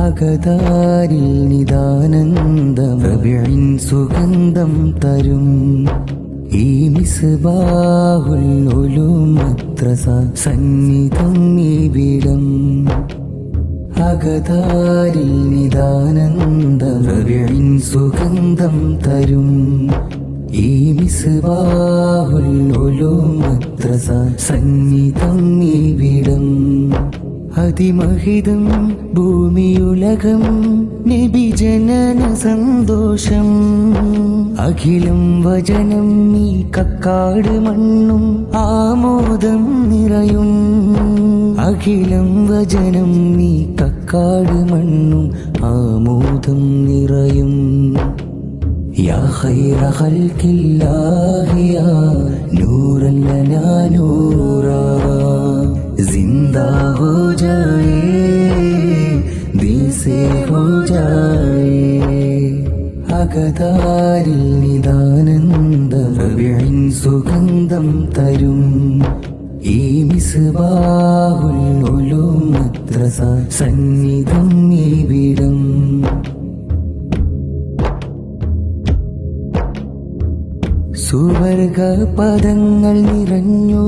അകതാരിൽ നിദാനന്ദം റബീഇൻ സുഗന്ധം തരും ഈ മിസ്ബാഹുൽ ഉലൂം മദ്രസ സന്നിധം ഇവിടം. അകതാരിൽ നിദാനന്ദം റബീഇൻ സുഗന്ധം തരും ഈ മിസ്ബാഹുൽ ഉലൂം മദ്രസ സന്നിധം ഇവിടം. അതിമഹിതം ഭൂമിയുലകം നബി ജനന സന്തോഷം അഖിലം വചനം ഈ കക്കാട് മണ്ണും ആമോദം നിറയും. അഖിലം വചനം ഈ കക്കാട് മണ്ണും ആമോദം നിറയും. യാ ഖൈറ ഖൽഖില്ലാഹി യാ നൂറൻ ലനാ നൂറാ जिंदा हो जाए दिल से हो जाए. അകതാരിൽ നിദാനന്ദം റബീഇൻ സുഗന്ധം തരും ഈ മിസ്ബാഹുൽ ഉലൂം മദ്രസ സന്നിധം ഇവിടം. സുവർഗ പദങ്ങൾ നിറഞ്ഞു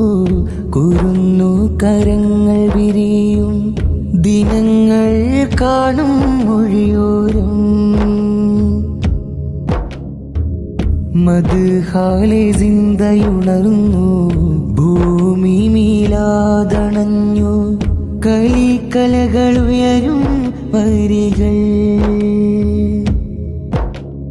കുരുന്നു കരങ്ങൾ വിരിയും ദിനങ്ങൾ കാണും മൊഴിയോരം. മദ്ഹാലെ സിന്ദയുണർന്നു ഭൂമി മീലാദണഞ്ഞു കലിക്കലകൾ ഉയരും വരികൾ.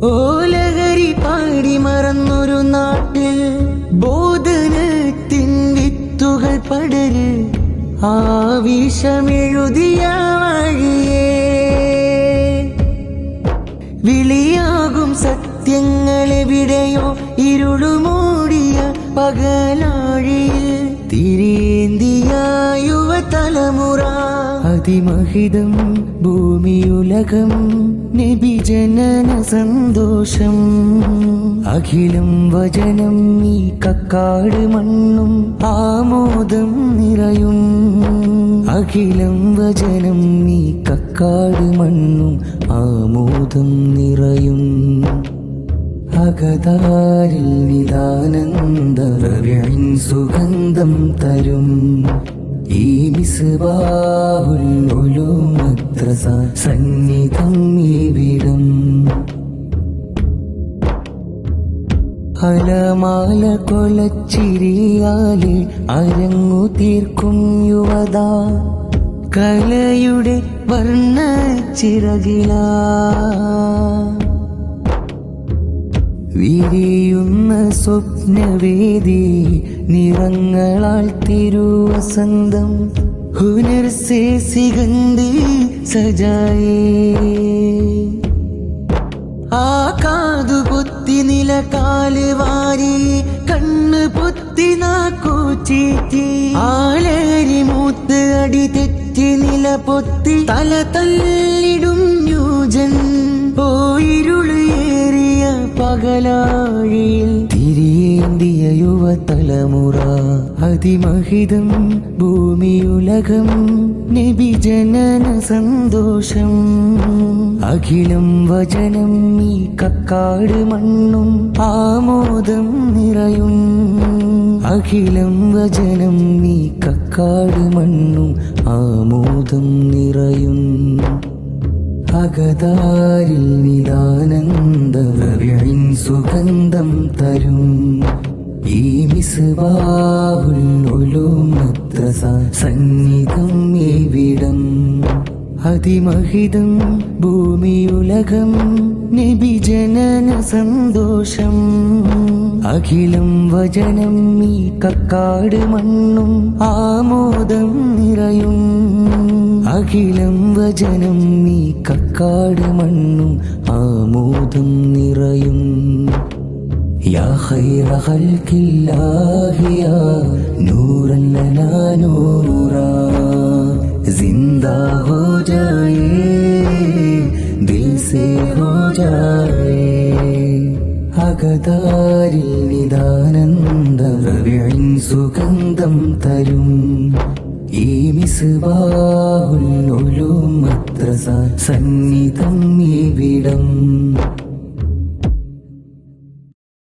ഓലഹരി പാടി മറന്നൊരു നാട്ടിൽ ബോധനത്തിൻ വിത്തുകൾ പടര് ആവിഷമെഴുതിയ വഴിയേ. വിളിയാകും സത്യങ്ങളെവിടെയോ ഇരുളുമൂടിയ പകലാഴിയിൽ തിരിയേന്തിയ യുവതലമുറ. അതിമഹിതം ഭൂമിയുലകം നബി ജനന സന്തോഷം അഖിലം വചനം ഈ കക്കാട് മണ്ണും ആമോദം നിറയും. അഖിലം വചനം ഈ കക്കാട് മണ്ണും ആമോദം നിറയും. അകതാരിൽ നിദാനന്ദം റബീഇൻ സുഗന്ധം തരും ഈ മിസ്ബാഹുൽ ഉലൂം മദ്രസ സന്നിധം ഇവിടം. അലമാല കൊലച്ചിരിയാലെ അരങ്ങു തീർക്കും യുവത കലയുടെ വർണ്ണച്ചിറകിലാ. വിരിയുന്ന സ്വപ്നവേദി നിറങ്ങളാൽ തിരുവസന്തം ഹുനർ സേ സിഗന്ധി സജായേ. ആ കാതു പൊത്തി നിലകാല് വാരി കണ്ണ് പൊത്തി നാക്കൂച്ചീറ്റി ആലരി മൂത്ത് അടി തെറ്റി നില പൊത്തി തല തല്ലിടും ന്യൂജൻ. പോയിരുളേറിയ പകലാഴിയിൽ തിരിയേന്തിയ യുവതലമുറ. അതിമഹിതം ഭൂമിയുലകം നബി ജനന സന്തോഷം അഖിലം വചനം ഈ കക്കാട് മണ്ണും ആമോദം നിറയും. അഖിലം വചനം ഈ കക്കാട് മണ്ണും ആമോദം നിറയും. അകതാരിൽ നിദാനന്ദം റബീഇൻ സുഗന്ധം തരും ഈ മിസ്ബാഹുൽ ഉലൂം മദ്രസ സന്നിധം ഇവിടം. അതിമഹിതം ഭൂമിയുലകം നബി ജനന സന്തോഷം അഖിലം വചനം ഈ കക്കാട് മണ്ണും ആമോദം നിറയും. അഖിലം വചനം ഈ കക്കാട് മണ്ണും ആമോദം നിറയും. യാ ഖൈറ ഖൽഖില്ലാഹി യാ നൂറൻ ലനാ നൂറാ जिंदा हो जाए दिल से हो जाए. അകതാരിൽ നിദാനന്ദം റബീഇൻ സുഗന്ധം തരും ഈ മിസ്ബാഹുൽ ഉലൂം മദ്രസ സന്നിധം ഇവിടം.